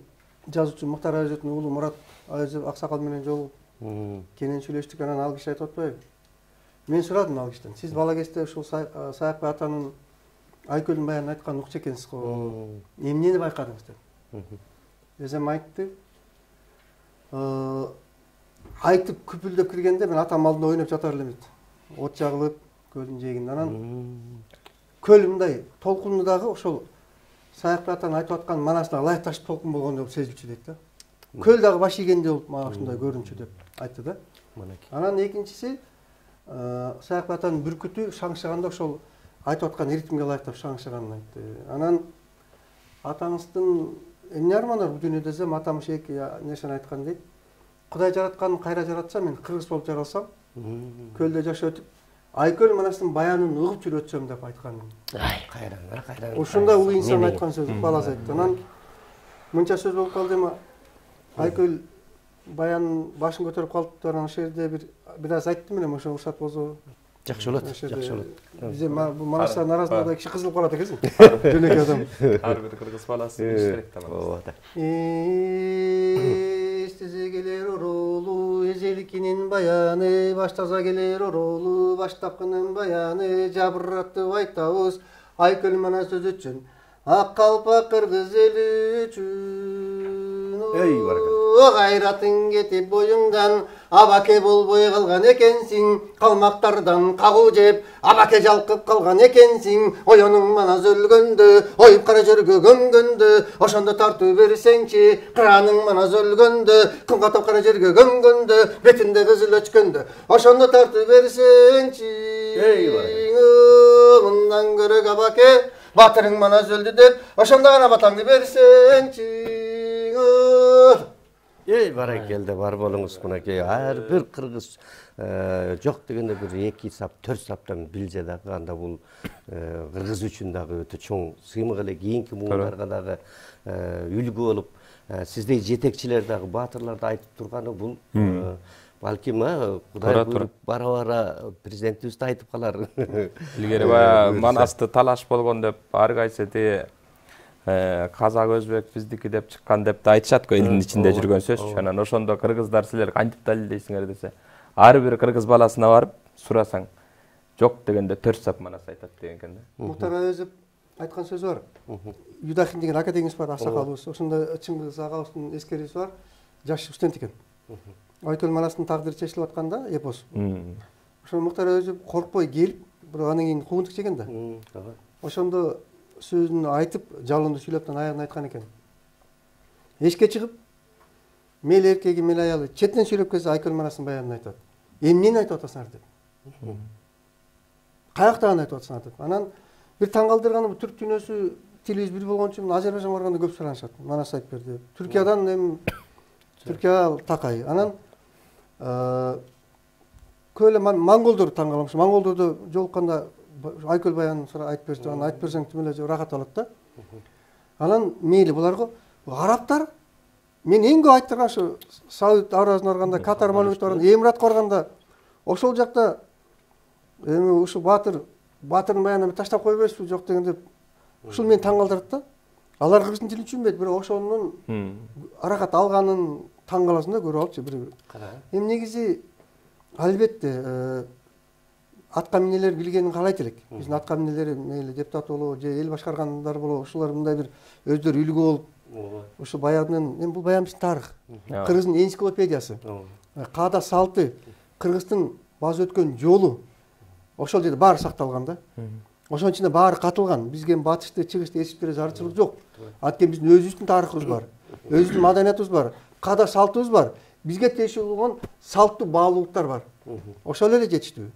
жазуучу Муктар Айжөтүнүн улуу Мурат Айжөт аксакал менен жолугуп кенен сүйлөштүк. Анан ал киши айтып атпайбы? Мен сурадым ал кишиден. Сиз бала кезде ушул Саякбай атанын Айкөлдүн баянын айтканын укчу экенсиз го. Эмнени байкадыңыз деп. Десем айтты. Айтып күпүлдөп киргенде мен атам алдында ойноп жатар элем дейт. От жагылып, көлдүн жээгинде. Анан көл мындай толкунду дагы ошол Саякбай атанын айтып аткан Манасына ылайык ташып толкун болгондой болуп сезилчү дейт да. Көл дагы баш ийгендей болуп мага ушундай көрүнчү деп айтты да. Анан экинчиси Саякбай атанын бүркүтү шаңшыганда ошол айтып аткан ритмге ылайыктап шаңшыганын айтты. Анан атаңыздын эмне арманы бар бул дүйнөдө десем, атам эки нерсени айткан дейт. Кудай жаратканын кайра жаратса, мен кыргыз болуп жаралсам, көлдө жашап өтүп, Айкөл Манастын баянын угуп жүрүп өтсөм деп айткан. Кайран. Ушундай улуу инсан айткан сөз баласы айтты. Анан мынча сөз болуп калды эми. Айкөл баян башын көтөрүп калыптыр, ошол жерде бир аз айттым элем, ошо уруксат болсо. Жакшы болот, жакшы болот. Биз эми Манастардын арасында киши кызылып калат экенсиң. Жөнөкөй адам. Ар бир кыргыз баласы билиш керек да. Ооба. Эстесе келер оролу, эжеликинин баяны, баштаса келер оролу, баштапкынын баяны, жабыраттып айтабыз, Айкөл мана сөз үчүн, ак калпак кыргыз эли үчүн. Эй, баракат. Кайратың кетип боюңдан, абаке болбой калган экенсиң, калмактардан кагуу жеп, абаке жалкып калган экенсиң, оюнуң манас өлгөндө, оюп кара жерге көмгөндө, ошондо тартып берсеңчи, кыраның манас өлгөндө, күн катып кара жерге көмгөндө, бетинде кызыл өчкөндө, ошондо тартып берсеңчи. Мындан көрө абаке, батырың манас өлдү деп, ошондо гана батаңды берсеңчи. Баракелде, бар болуңуз мынакей. Ар бир кыргыз жок дегенде бир 2 сап, 4 саптан билже дагы анда бул кыргыз үчүн дагы өтө чоң сыймык эле кийинки муундарга дагы үлгү болуп, сиздей жетекчилер дагы баатырларды айтып турганы бул балким Кудай буйруп бара-бара президентибиз да айтып калар. Илгери баягы Манасты талаш болгон деп ар кайсы казак өзбек биздики деп чыккан деп да айтышат го, элдин ичинде жүргөн сөз. Анан ошондо кыргыздар силер кантип далилдейсиңер десе, ар бир кыргыз баласына барып сурасаң, жок дегенде 4 сап Манас айтат деген экен да. Мухтар Әуезов айткан сөзү бар. Юдахин деген академиябыз бар, аксакалыбыз. Ошондо Чыңгыз агабыздын эскерүүсү бар. Жаш студент экен. Айкөл Манастын тагдыры чечилип атканда эпос. Ошо Мухтар Әуезов коркпой келип, бирок анан кийин куугунтук чеген да. Ошондо сөзүн айтып, жалынды сүйлөптөн аягын айткан экен. Эшикке чыгып, мел эркеги, мел аялы четинен сүйлөп келсе Айкөл Манастын баянын айтат. Эмнени айтып атасыңар деп. Каяктагын айтып атасыңар деп. Анан бир таң калтырганы түрк дүйнөсү тилибиз бир болгон үчүн Азербайжанга барганда көп суранышат. Манас айтып бер деп. Түркиядан эми Түркия такай. Анан көйлө монголдор таң каламыз. Монголдорду жолукканда Айкөл баянын айтып берсе, анан айтып берсең тим эле рахат алат да. Анан мейли буларга арабтар мен эң көп айттырган ушу Сауд Арабиясына барганда, Катар мамлекетине барганда, Эмиратка барганда ошол жакта эми ушу баатырдын баянын таштап койбойсузбу жок дегенде ушул мени таң калтырат да. Алар кыргыз тилин түшүнбөйт, бирок ошонун аракат алганын таң каласың да, көрүп алчы бир. Эми негизи албетте атка минелер билгенин каалайт элек. Биздин атка минелери мейли депутат болобу же эл башкаргандар болобу, ушулар мындай бир өздөрү үлгү болуп, ушу баяндын, эми бул баян биздин тарых. Кыргыздын энциклопедиясы. Каада салты, кыргыздын баз өткөн жолу ошол жерде баары сакталган да. Ошонун ичинде баары катылган. Бизге батышты, чыгышты эсип бере зарчылык жок. Анткени биздин өзүбүздүн тарыхыбыз бар. Өзүбүздүн маданиятыбыз бар. Каада салтыбыз бар. Бизге тиешелүү болгон салттуу баалуулуктар бар. Ошол эле жетиштүү.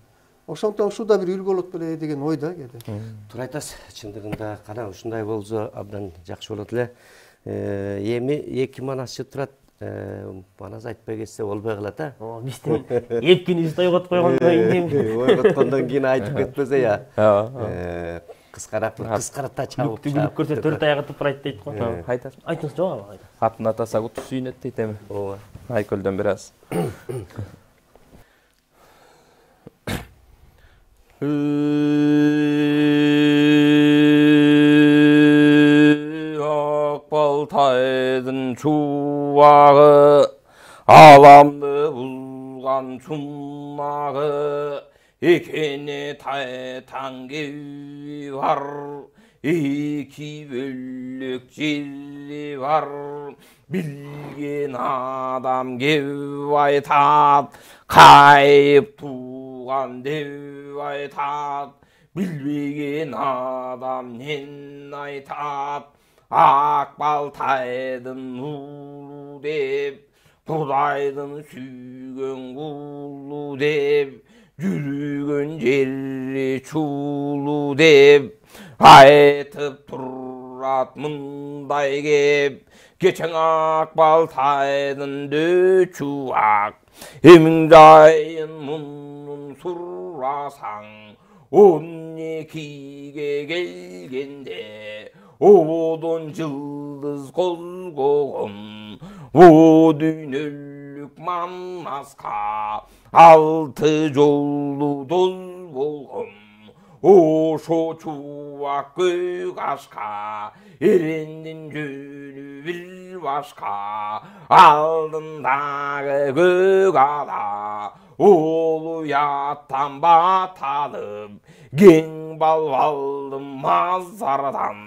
Ошондон ушул да бир үлгү болот беле деген ойда кээде. Туура айтасыз. Чындыгында кана ушундай болсо абдан жакшы болот эле. Эми 2 манасчы турат. Манас айтпай кетсе болбой калат а. Биздин эпкинибизди ойготуп койгондон кийин ойготкондон кийин айтып кетпесе я. Кыскарата чабып. Түгүлүп көрсө 4 аяк атып барайт дейт го. Айтат. Айтыңыз жок ага. Атын атаса куту сүйүнөт дейт эми. Ооба. Айкөлдөн бир аз. Акбалтайдын чубагы, аламды булган чумагы, экени таң кеби бар, эки бөлөк жери бар. Билген адам кеп айтат, кайып туган деп айтат. Билбеген адам нен айтат, Акбалтайдын улу деп, Кудайдын сүйгөн кулу деп, жүргөн жери чулу деп, айтып турат мындай кеп. Кечең Акбалтайдын дөчүак, эмиң жайын мунун сурасаң, 12-ге келгенде Odun yıldız kozgoğun, o düynölük Manaska, altı jollu doz bolğun, oşo çuvak gök aşka, erendin jönü bir başka, aldındağı gök ala, oğlu yattan batalım, gen balvalım mazardan,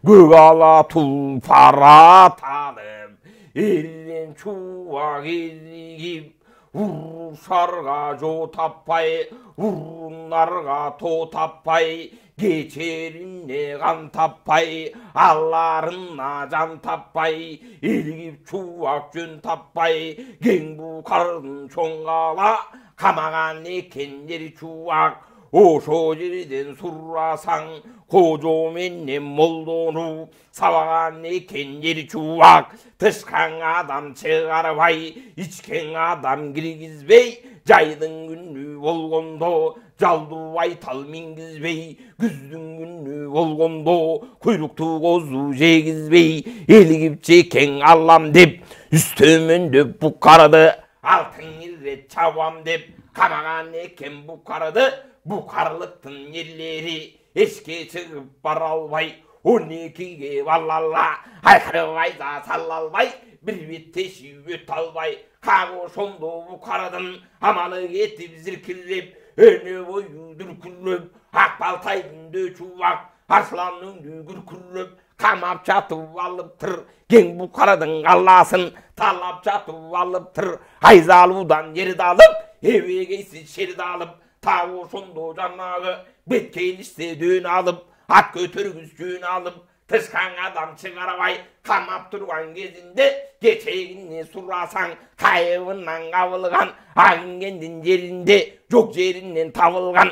gök ala tulpar atalım, elin çuvak erigip, vuruşarga jo tappay, vurunlarga to tappay, geçerimne kan tappay, allarına can tappay, ilgip çuvak jön tappay, gen bu karın çoңgala, kamagan ekenleri çuvak, oşo жерден сурасаң, кожо менен молдону, сабаган экен жер чубак, тышкан адам чыгарбай, ичкен адам киргизбей, жайдын күнү болгондо, жалдубай тал мингизбей, күздүн күнү болгондо, куйруктуу козу жегизбей, элигип жекен алам деп, үстөмөндөп букарды, алтын ирре чабам деп, камаган экен букарды, bu karlıktın yerleri eşke çıkıp baralbay 12'ge vallalla haykırıvay da sallalbay bir bitteşi öt albay kago sondu bu karadın amalı getip zirkillep önü boyu dürküllep akbaltaydın döçuvak arslanın dügür küllep kamap çatıp alıptır gen bu karadın gallasın talap çatıp alıptır ayzaludan yeri dalıp eve geysin şeri dalıp tavu sondu cannağı betkeyilişte düğün alıp at götürgüz düğün alıp tışkan adam çıkarabay kamap durgan gezinde geçeğini surasan kayığından kavılgan ağın kendin yerinde çok yerinden tavılgan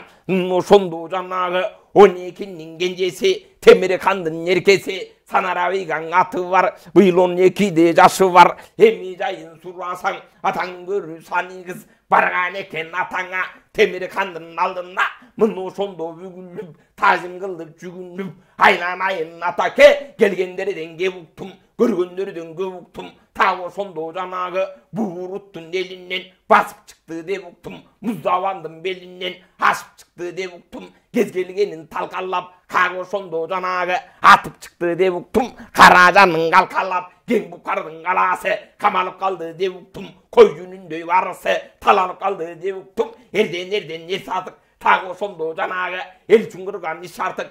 o sondu cannağı 12'nin gencesi temiri kandın yerkesi sanaravigan atı var bıyıl 12'de yaşı var hemi jayın surasan atan görü sani kız bargan eken atanga temiri kandın aldığında mınu sondu bügünlüp tazim kıldıp cügünlüp aylanayın atake gelgenlerden gevuktum görgünlerden gevuktum tavu sondu canağı buğuruttun elinden basıp çıktı devuktum muzdavandım belinden hasıp çıktı devuktum gezgelgenin talkallap kago sondu canağı atıp çıktı devuktum karacanın kalkallap gen bu karının galası kamalıp kaldı devuktum koycunun döy varısı talanıp kaldı devuktum nereden ne sadık tago sondu canağı el çungurgan iş artık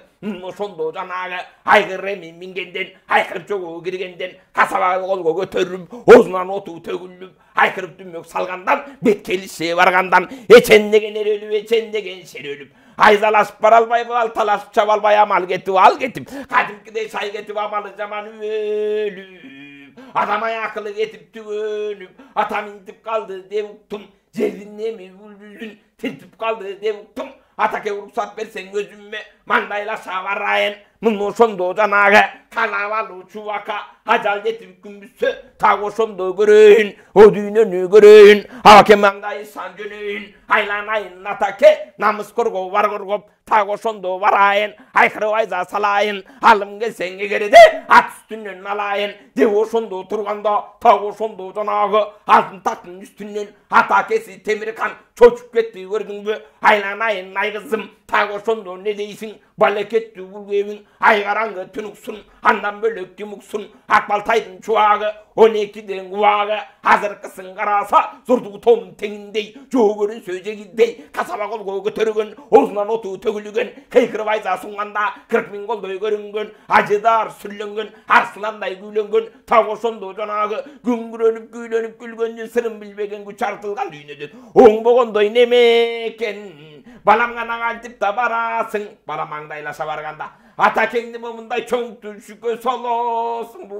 sondu canağı aygırremi mingenden aykırıp çoğu girgenden kasabağı kolgo götürüp ozundan otu tөгülüp aykırıp dümmök salgandan betkelişe vargandan eçendegen er ölüp eçendegen şer ölüp ayzalaşıp baralbay baltalaşıp çabalbay amal getip al getip kadimkide say getip amalı zaman ölüp adama akıllı getip tügönüp atam intip kaldı devuktum Cerdinlemi bülbülün tintip kaldı devuktum atake ruhsat versen gözümme mandayla savarayın mınno sondu canağı kanavalı çuvaka hacal getip gümbüsü tago sondu görün o düğününü görün hake mandayı san dönün haylanayın atake namus korgo var korgop tago sondu varayın aykırı ayza salayın alım gelsen egeride at üstünden alayın devo sondu turganda tago sondu canağı altın taktın üstünden atakesi temiri kan çocuk gitti gördün mü haylanayın ay kızım tago sondu ne deysin baleketli bulgevin aygarangı tünüksun andan bölük yumuksun akbaltaydın çuvağı 12'den kuvağı hazır kısın karasa zorduğu tonun tenindey çoğu görün söyleyeceğindey kasaba kol götürgün ozundan otu tögülügün kıykırı vayza sunğanda 40.000 koldoy görüngün acıdar sürlüngün arslanday güylüngün tago sondu canağı güngürönüp güylönüp gülgönün sırın bilbegen güç artılgan düğünüdür oğun boğondoy nemeken balamgana altip da barasın balam mangdaylaşa barganda ata kendi mımınday çoğun tülşükö solosun bu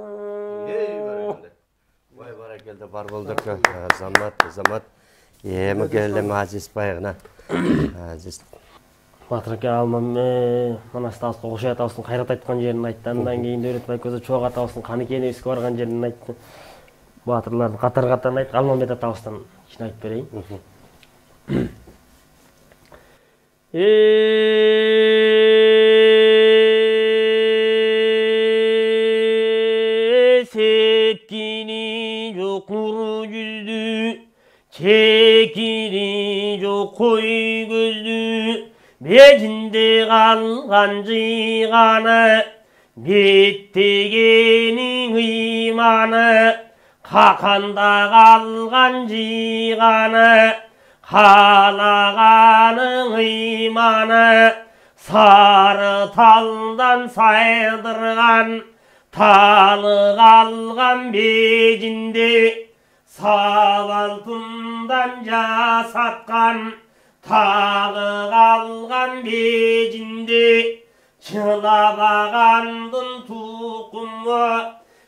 vay barakelde bar bulduk zamat yemi geldim aziz bayığına aziz Батыр аке алмам мына стасқа Қошай атабыздың қайрат айтқан жерін айтты. Андан кейін Дәулетбай көзі Чоқ атабыздың Қанекеневский барған жерін айтты. Батырлардың қатар-қатарын айтты. Алмамбет атабыздан ішін айтып берейін. Çekiri yok koy gözlü, becinde kalgan ciğanı, bittigenin imanı, kakanda kalgan ciğanı, halağanın imanı, sarı taldan saydırgan, talı kalgan becinde, sağ altından jasatkan, tağı kalgan becinde, çılabağandın tukumu,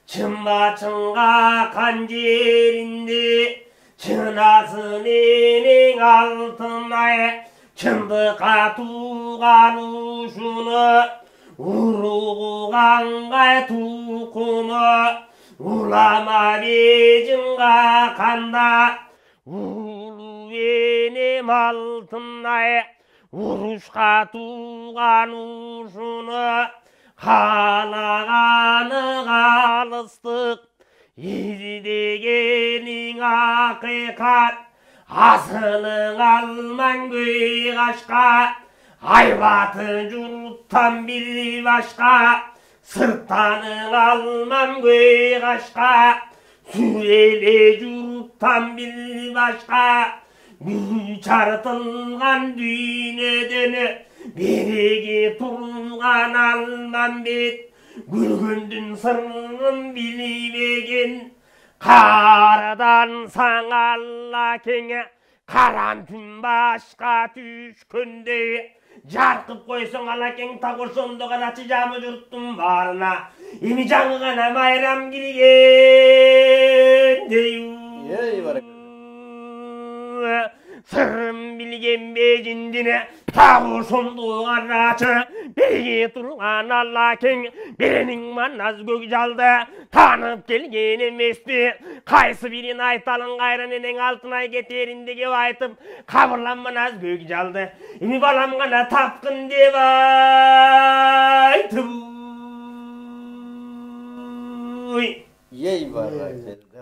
çımba çınga kancerinde, çınasın elin altına, çındıqa tuğan uşunu, uruğanğa tukumu, ulama becimga kanda, ulu benim altına, uruşqa tuğan uşunu, halağanı kalıstık, izdegenin hakikat, asılın alman göy kaşka, aybatı curuttan bir başka, sırttanın alman göy kaşka, süreli curuttan bir başka, bir çartılgan düğüneden birigi turgan alman bit, gülgündün sırrın bilmegin, karadan saŋalla kenge, karantün başka düşkünde, jarkıp koysun alaken takursundu kadaçı camı jurttun barına, imi жаңғана майрам kirgen deyu. Sırrım bilgen becindine, takursundu kadaçı, birgi turgan allaken, birinin manaz gök jaldı, tanıp gelgen emesti, kaysı birin aytalın gayranının altına geterinde gep aytıp, kabırlanmanaz gök jaldı, imi balam gana tapkın dep aytıp. Yey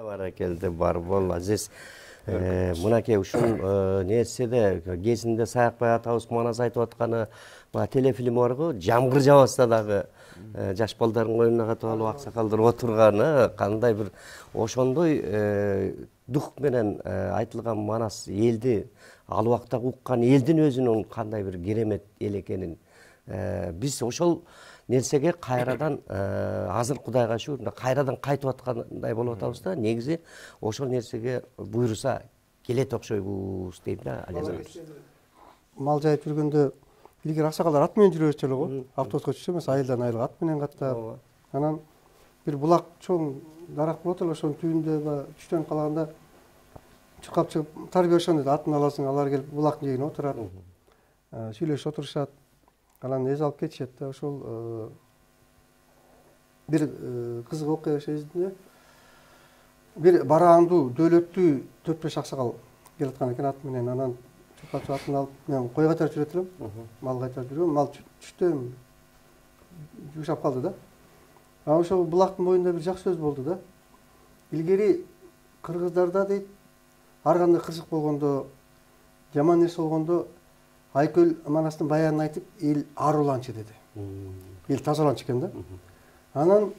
barakelde бар бол Aziz. Мынакей ушул нерседе кезинде Саякбай атабыз манас айтып атканы телефильм бар го, жамгыр жабаса дагы жаш балдардын коюнуна катып алып аксакалдар отурганы кандай бир ошондой дух менен айтылган манас элди ал убакта уккан элдин өзүнүн кандай бир керемет эл экенин биз ошол нерсеге кайрадан азыр Кудайга шүгүр кайрадан кайтып аткандай болуп атабыз да. Негизи ошол нерсеге буйруса келет окшойбуз дейм да. Мал жайып жүргөндө илгери аксакалдар ат менен жүрө берчү эле го. Автобуска түшсө эмес, айылдан айылга ат менен каттап. Анан бир булак чоң дарак болот эле, ошонун түбүндө түштөн калганда чуркап чыгып тарбия ошондойт, атын аласың, алар келип булактын жээгине отурат. Сүйлөшүп отурушат. Анан эз алып кетишет да. Ошол бир кызык окуя эсимде. Бир бараандуу, дөөлөттүү 4-5 аксакал келаткан экен ат менен. Анан чуркап атын алып, мен кой кайтарып жүрөт элем. Мал кайтарып жүргөм, мал түштө жумшап калды да. Анан ошол булактын боюнда бир жакшы сөз болду да. Илгери кыргыздарда дейт, ар кандай кырсык болгондо, жаман нерсе болгондо Айкөл манастын баянын айтып, эл аруланчы деди. Эл тазаланчы экен да. Анан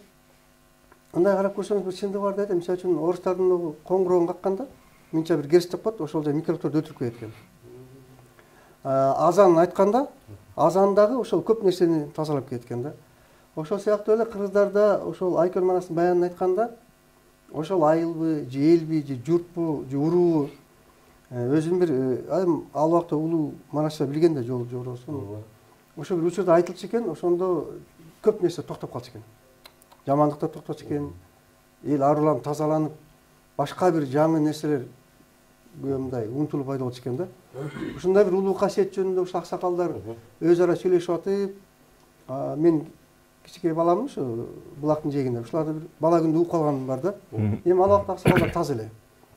андай карап көрсөңүз бир чындык бар деди. Мисалы үчүн орустардын коңгуроогун какканда мынча бир керстеп коет, ошолдо микробторду өлтүрүп коет экен. Азанын айтканда, азандагы ошол көп нерсени тазалап кетет экен да. Ошол сыяктуу эле кыргыздарда ошол Айкөл манастын баянын айтканда, ошол айылбы, же элби, же журтпу, же уруубу өзүн бир ал убакта улуу манасча билген да жолдосун. Ошо бир учурда айтылчу экен, ошондо көп нерсе токтоп калчу экен. Жамандык да токточу экен. Эл аруланып, тазаланып, башка бир жаңы нерселер мындай унутулуп пайда болчу экен да. Ушундай бир улуу касиет жөнүндө ушул аксакалдар өз ара сүйлөшүп атып, мен кичинекей баламын ушу булактын жээгинде. Ушуларды бир бала күндө угуп калганым бар да. Эми ал убакта аксакалдар таза эле.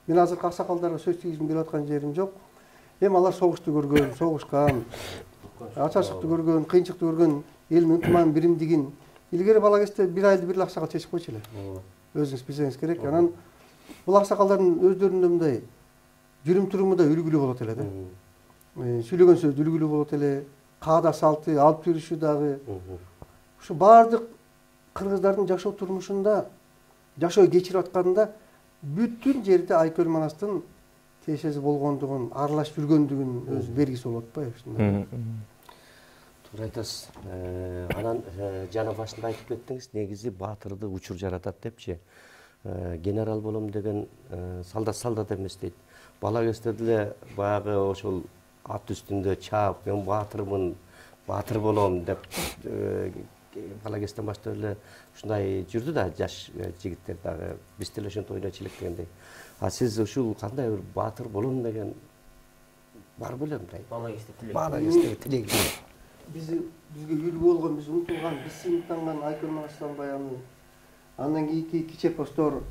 Мен азыркы аксакалдарга сөз тийгизгим келип аткан жерим жок. Эми алар согушту көргөн, согушкан, ачарчыкты көргөн, кыйынчылыкты көргөн, элдин ынтымагын, биримдигин. Илгери бала кезде бир айлды бир аксакал чечип койчу эле. Өзүңүз билсеңиз керек. Анан бул аксакалдардын өздөрүндө мындай жүрүм туруму да үлгүлүү болот эле да. Сүйлөгөн сөздү үлгүлүү болот эле, каада салты, алып жүрүшү дагы. Ушу баардык кыргыздардын жашоо турмушунда, жашоо кечирип атканында бүтүн жерде Айкөл Манастын тиешеси болгондугун, аралашып жүргөндүгүн өзү бергиси болуп атпайбы ушундай. Туура айтасыз. Анан жана башында айтып кеттиңиз, негизи баатырды учур жаратат депчи. Генерал болом деген солдат эмес дейт. Бала кезде деле баягы ошол ат үстүндө чаап, мен баатырмын, баатыр болом деп бала кезден баштап эле ушундай жүрдү да жаш жигиттер дагы. Биз деле ошентип ойночу элек дегендей. А сиз ушул кандай бир баатыр болом деген бар беле мындай? Бала кезде тилек. Бала кезде тилек. Бизге үлгү болгон, биз унутулган, биз сыймыктанган Айкөл Манастан баягы андан кийинки кичи эпостор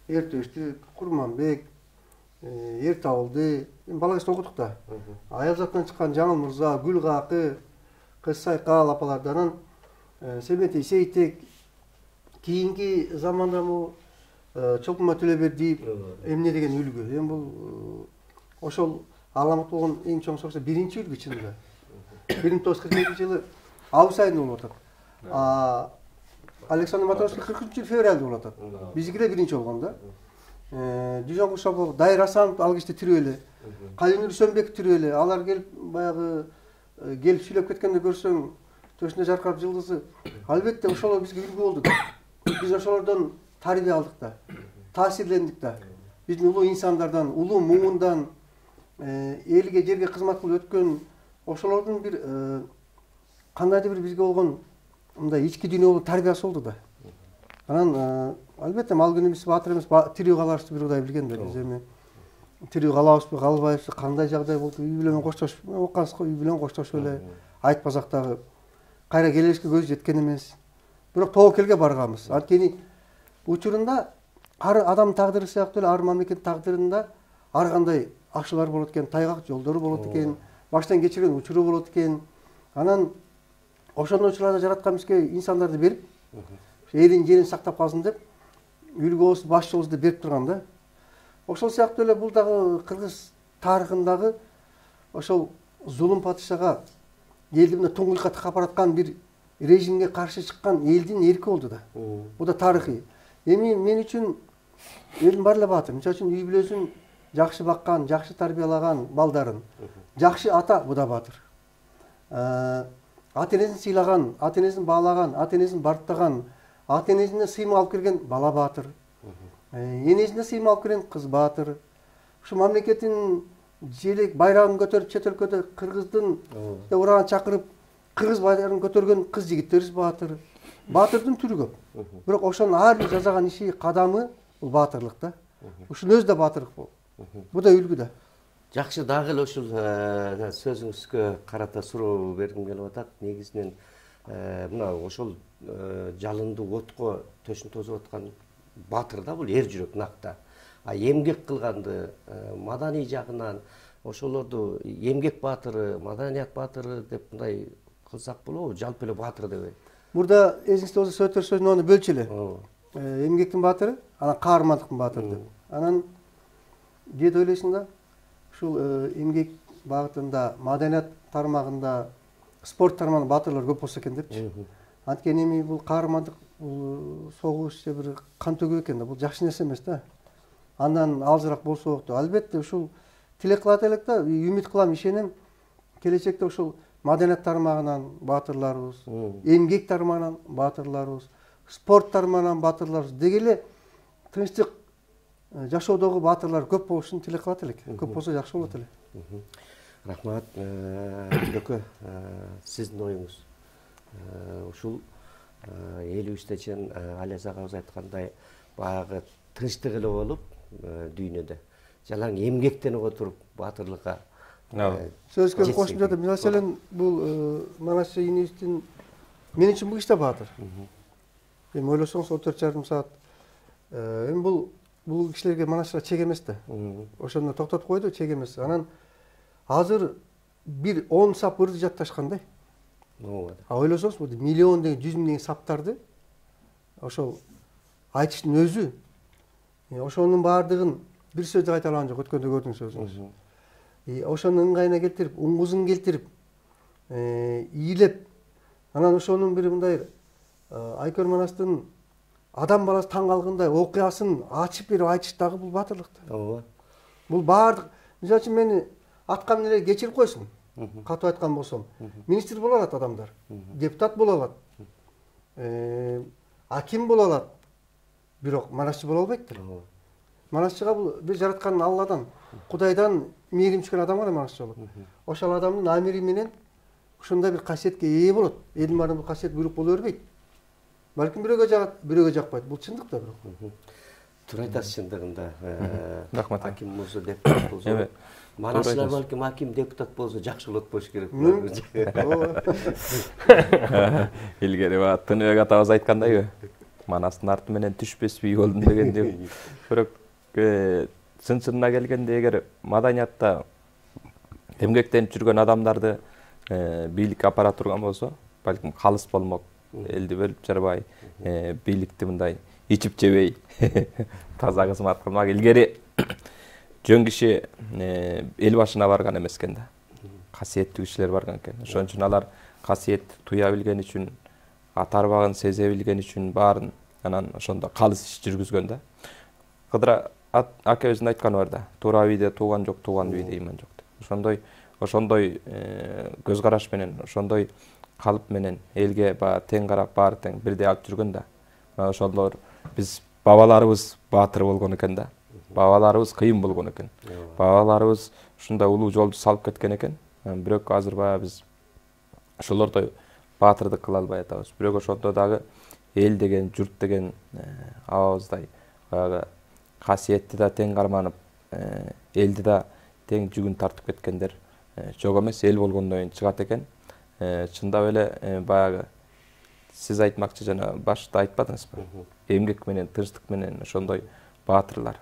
Эртөштүк, Курманбек, Эртабылды бала кезде окудук да. Аялзаттан чыккан Жаңыл Мырза, Гүл Какы, Кыз Сайкал апалардан Себетей Сейтек, кийинки заманда Чолпонма Төлөбердиев эмне деген үлгү. Эми бул ошол аламат болгон эң чоң сорсо биринчи үлгү чынында. 1942-жылы август айында болуп атат. Александр Матроский 40-жыл февралда болуп атат. Биздики да биринчи болгон да. Дүйжөн Кушапов, Дайыр Асанов ал кишти тирүү эле. Калинур Сөнбек тирүү эле. Алар келип баягы келип сүйлөп кеткенде көрсөң, төшүндө жаркырап жылдызы. Албетте ошолор бизге үлгү болду да. Биз ошолордон тарбия алдык да. Таасирлендик да. Биздин улуу инсандардан, улуу муундан, элге, жерге кызмат кылып өткөн ошолордун бир кандайдыр бир бизге болгон мындай ички дүйнө болуп тарбиясы болду да. Анан албетте мал күнү биз баатыр эмес, тирүү каларыбызды бир Кудай билген да. Биз эми тирүү калабызбы, калбайбызбы, кандай жагдай болду, үй бүлө менен коштошуп, окугансызго үй бүлө менен коштошуп эле айтпасак дагы кайра келебизге көз жеткен эмес. Бирок тобокелге барганбыз. Анткени учурунда ар адам тагдыры сыяктуу эле ар мамлекет тагдырында ар кандай акчылар болот экен, тайгак жолдору болот экен, баштан кечирген учуру болот экен. Анан ошондой учурларда жараткан бизге инсандарды берип, элин жерин сактап калсын деп, үлгү болсун, баш болсун деп берип турган да. Ошол сыяктуу эле бул дагы кыргыз тарыхындагы ошол зулум падышага элди мына туңгуйукка тыкап бараткан бир режимге каршы чыккан элдин эрки болду да. Бул да тарыхый. Эми мен үчүн элдин баары эле баатыр. Мисалы үчүн үй бүлөсүн жакшы баккан, жакшы тарбиялаган балдарын, жакшы ата бу да баатыр. Ата-энесин сыйлаган, ата-энесин баалаган, ата-энесин барктаган, ата-энесине сыймык алып келген бала баатыр. Энесине сыймык алып келген кыз баатыр. Ушу мамлекеттин желек байрагын көтөрүп чет өлкөдө кыргыздын ураган чакырып кыргыз байрагын көтөргөн кыз жигиттерибиз баатыр. Баатырдын түрү көп. Бирок ошонун ар бир жасаган иши, кадамы бул баатырлык да. Ушунун өзү да баатырлык болот. Бу да үлгү да. Жакшы, дагы эле ушул сөзүңүзгө карата суроо бергим келип атат. Негизинен мына ошол жалындуу отко төшүн тосуп аткан баатыр да бул эр жүрөк накта. А эмгек кылганды, маданий жагынан ошолорду эмгек баатыры, маданият баатыры деп мындай кылсак болобу? Жалпы эле баатыр деп. Мурда эсиңизде болсо Советтер Союзунда аны бөлчү эле. Эмгектин баатыры, анан каармандыктын баатыры деп. Анан кээде ойлойсуң да, ушул эмгек багытында, маданият тармагында, спорт тармагында баатырлар көп болсо экен депчи. Анткени эми бул каармандык, бул согуш же бир кан төгүү экен да, бул жакшы нерсе эмес да. Андан алжыраак болсок да, албетте ушул тилек кылат элек да, үмүт кылам, ишенем, келечекте ушул маданият тармагынан баатырларыбыз, эмгек тармагынан баатырларыбыз, спорт тармагынан баатырларыбыз деги эле тынчтык жашоодогу баатырлар көп болушун тилек кылат элек. Көп болсо жакшы болот эле. Рахмат. Дөкө, сиздин оюңуз. Ушул элибизде чейин Алияз агабыз айткандай баягы тынчтык эле болуп дүйнөдө. Жалаң эмгектенип отуруп баатырлыкка сөзгө кошумча жатып, маселен бул Манасчы инибиздин мен үчүн бул иш да баатыр. Эми ойлосоңуз 4,5 саат. Эми бул кишилерге Манасчыга чек эмес да. Ошондо токтотуп койду, чек эмес. Анан азыр бир 10 сап ырды жатташкандай. А ойлосоңуз, бул миллион деген, 100 миң деген саптарды ошол айтыштын өзү, ошонун баардыгын бир сөздү кайталаган жок, өткөндө көрдүңүз өзүңүз. Ошону ыңгайына келтирип, уңгузун келтирип, ийилеп, анан ошонун бир мындай Айкөл Манастын адам баласы таң калгандай окуясын ачып берип айтыш дагы бул баатырлык да. Ооба. Бул баардык, мисалы үчүн мени аткам эле кечирип койсун. Катуу айткан болсом, министр боло алат адамдар, депутат боло алат, аким боло алат, бирок манасчы боло албайт. Манасчыга бул бир жараткан Алладан, Кудайдан мээрим түшкөн адам гана манасчы болот. Ошол адамдын амири менен ушундай бир касиетке ээ болот. Элдин баарында бул касиет буйрук боло бербейт. Балким бирөөгө жагат, бирөөгө жакпайт. Бул чындык да бирок. Туура айтасыз чындыгында. Рахмат. Аким болсо, депутат болсо. Манасчылар балким аким, депутат болсо жакшы болот болуш керек. Илгери Тыныбек атабыз айткандайбы, Манастын арты менен түшпөс бий болдум дегендей. Бирок чын-чынына келгенде эгер маданиятта эмгектенип жүргөн адамдарды бийликке апара турган болсо, балким калыс болмок, элди бөлүп жарбай, бийликти мындай ичип жебей, таза кызмат кылмак. Илгери жөн киши эл башына барган эмес экен да. Касиеттүү кишилер барган экен. Ошон үчүн алар касиетти туя билген үчүн, ата арбагын сезе билген үчүн баарын анан ошондо калыс иш жүргүзгөн да. Кыдыра акебиздин айтканы бар да. Туура бийде тууган жок, тууган бийде иман жок деп. Ошондой көз караш менен, ошондой калып менен элге тең карап, баары тең бирдей алып жүргөн да. Ошолор биз бабаларыбыз баатыр болгон экен да. Бабаларыбыз кыйын болгон экен. Бабаларыбыз ушундай улуу жолду салып кеткен экен. Бирок азыр биз ошолордой баатырдык кыла албай атабыз. Бирок ошондо дагы эл деген, журт деген абабыздай баягы касиетти да тең карманып, элди да тең жүгүн тартып кеткендер жок эмес, эл болгондон кийин чыгат экен. Чындап эле баягы сиз айтмакчы жана башта айтпадыңызбы? Эмгек менен, тынчтык менен ошондой баатырлар.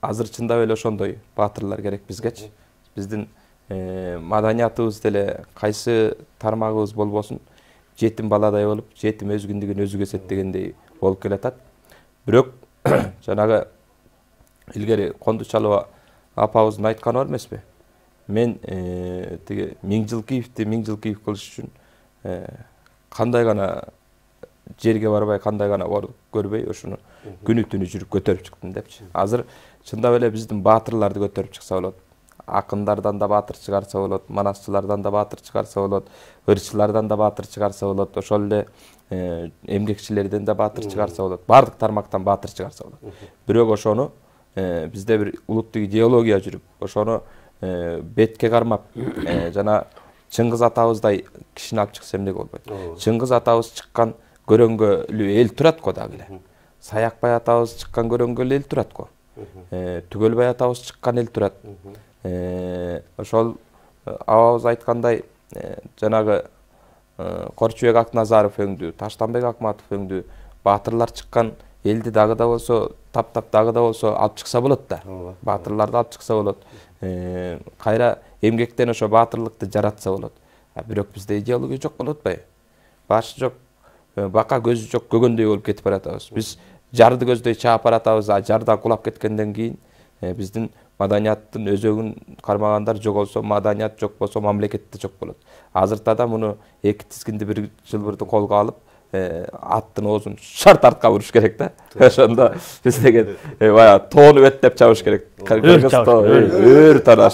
Азыр чындап эле ошондой баатырлар керек бизгечи. Биздин маданиятыбыз деле кайсы тармагыбыз болбосун, жетим баладай болуп, жетим өз күндүгүн өзү кесет дегендей болуп келатат. Бирок жанагы илгери Кондучалова апабыздын айтканы бар эмеспи? Мен тиги Миңжилкиевди Миңжилкиев кылыш үчүн кандай гана жерге барбай, кандай гана көрбөй, ошону күнү түнү жүрүп көтөрүп чыктым депчи. Азыр чындап эле биздин баатырларды көтөрүп чыкса болот. Акындардан да баатыр чыгарса болот, манасчылардан да баатыр чыгарса болот, ырчылардан да баатыр чыгарса болот, ошол эле эмгекчилерден да баатыр чыгарса болот, баардык тармактан баатыр чыгарса болот. Бирок ошону бизде бир улуттук идеология жүрүп, ошону бетке кармап, жана Чыңгыз атабыздай кишини алып чыкса эмне болбойт. Чыңгыз атабыз чыккан көрөнгөлүү эл турат го дагы эле. Саякбай атабыз чыккан көрөнгөлүү эл турат го. Түгөлбай атабыз чыккан эл турат. Ошол абабыз айткандай жанагы Корчубек Акназаров өңдүү, Таштанбек Акматов өңдүү баатырлар чыккан элди дагы да болсо, таптап дагы да болсо алып чыкса болот да. Баатырларды алып чыкса болот. Кайра эмгектен ошо баатырлыкты жаратса болот. Бирок бизде идеология жок болуп атпайбы? Башы жок, бака көзү жок көгөндөй болуп кетип баратабыз. Биз жарды көздөй чаап баратабыз, жарда кулап кеткенден кийин биздин маданияттын өзөгүн кармагандар жок болсо, маданият жок болсо, мамлекет жок болот. Азырда да муну эки тизгинди бир жылбырды колго алып, аттын оозун шарт артка буруш керек да. Ошондо биз деген баягы тоону беттеп чабыш керек. Өр тарап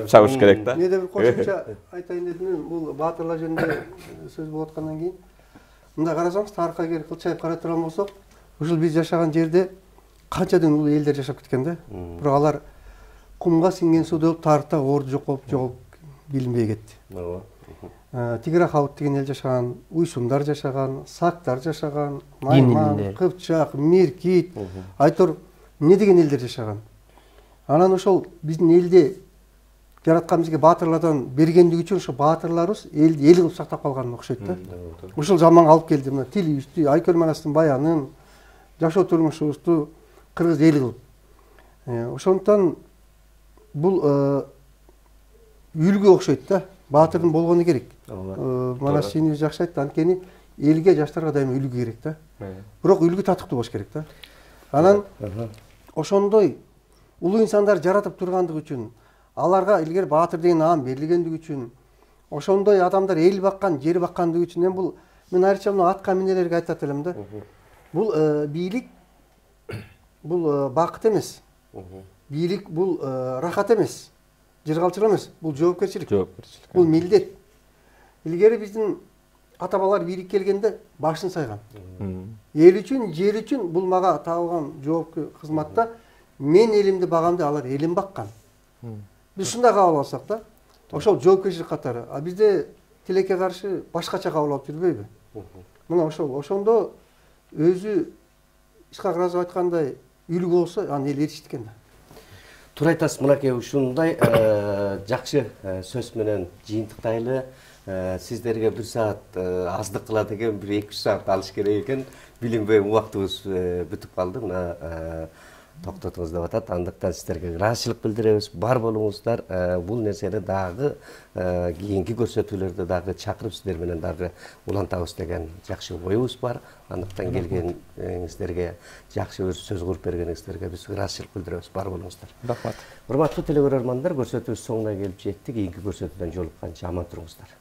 чабыш керек да. Эмне бир кошумча айтайын дедим, бул баатырлар жөнүндө сөз болуп аткандан кийин мындай карасаңыз, тарыхка келип кылчайып карай турган болсок, ушул биз жашаган жерде канчадан улуу элдер жашап кеткен да. Бирок алар кумга сиңген суудай болуп тарыхта орду жоголуп билинбей кетти. Тигра Хавут деген эл жашаган, уйсундар жашаган, сактар жашаган, Найман, Кыпчак, Миркит, Айтор эмне деген элдер жашаган. Анан ошол биздин элде жараткан бизге баатырлардан бергендиги үчүн ошо баатырларыбыз элди эл кылып сактап калганына окшойт да. Ушул заманга алып келди. Мына тилибизди, Айкөл Манастын баянын, жашоо турмушубузду кыргыз эли кылып. Ошондуктан бул үлгү окшойт да. Баатырдын болгону керек. Манас сиңиз жакшы айтты, анткени элге, жаштарга дайыма үлгү керек да. Бирок үлгү татыктуу болуш керек да. Анан ошондой улуу инсандар жаратып тургандыгы үчүн, аларга илгери баатыр деген наам берилгендиги үчүн, ошондой адамдар эл баккан, жер баккандыгы үчүн мен айрыкча мына атка минелерге айтат элем да. Бул бийлик, бул бакыт эмес. Бийлик бул рахат эмес. Жыргалчылык эмес. Бул жоопкерчилик. Бул милдет. Илгери биздин ата-бабалар бийликке келгенде башын сайган. Эл үчүн, жер үчүн бул мага табылган жоопкер кызматта мен элимди багамды, алар элин баккан. Биз ушундай кабыл алсак да, ошол жоопкерчилик катары. А бизде тилекке каршы башкача кабыл алып жүрбөйбү? Мына ошондо өзү Исхак Разы айткандай үлгү болсо, аны эл эришет экен да. Туура айтасыз, мынакей ушундай жакшы сөз менен жыйынтыктайлы. Сиздерге 1 саат аздык кылат экен, 1-2 саат алыш керек экен. Билинбей убактыбыз бүтүп калды. Мына токтотуңуз деп атат. Андыктан сиздерге ыраазычылык билдиребиз. Бар болуңуздар. Бул нерсени дагы кийинки көрсөтүүлөрдө дагы чакырып сиздер менен дагы улантабыз деген жакшы оюбуз бар. Андыктан келгениңиздерге, жакшы бір сөз куруп бергениңиздерге биз ыраазычылык билдиребиз. Бар болуңуздар. Рахмат. Урматтуу телекөрөрмандар, көрсөтүүбүз соңуна келип жетти. Кийинки көрсөтүүдөн жолукканча аман туруңуздар.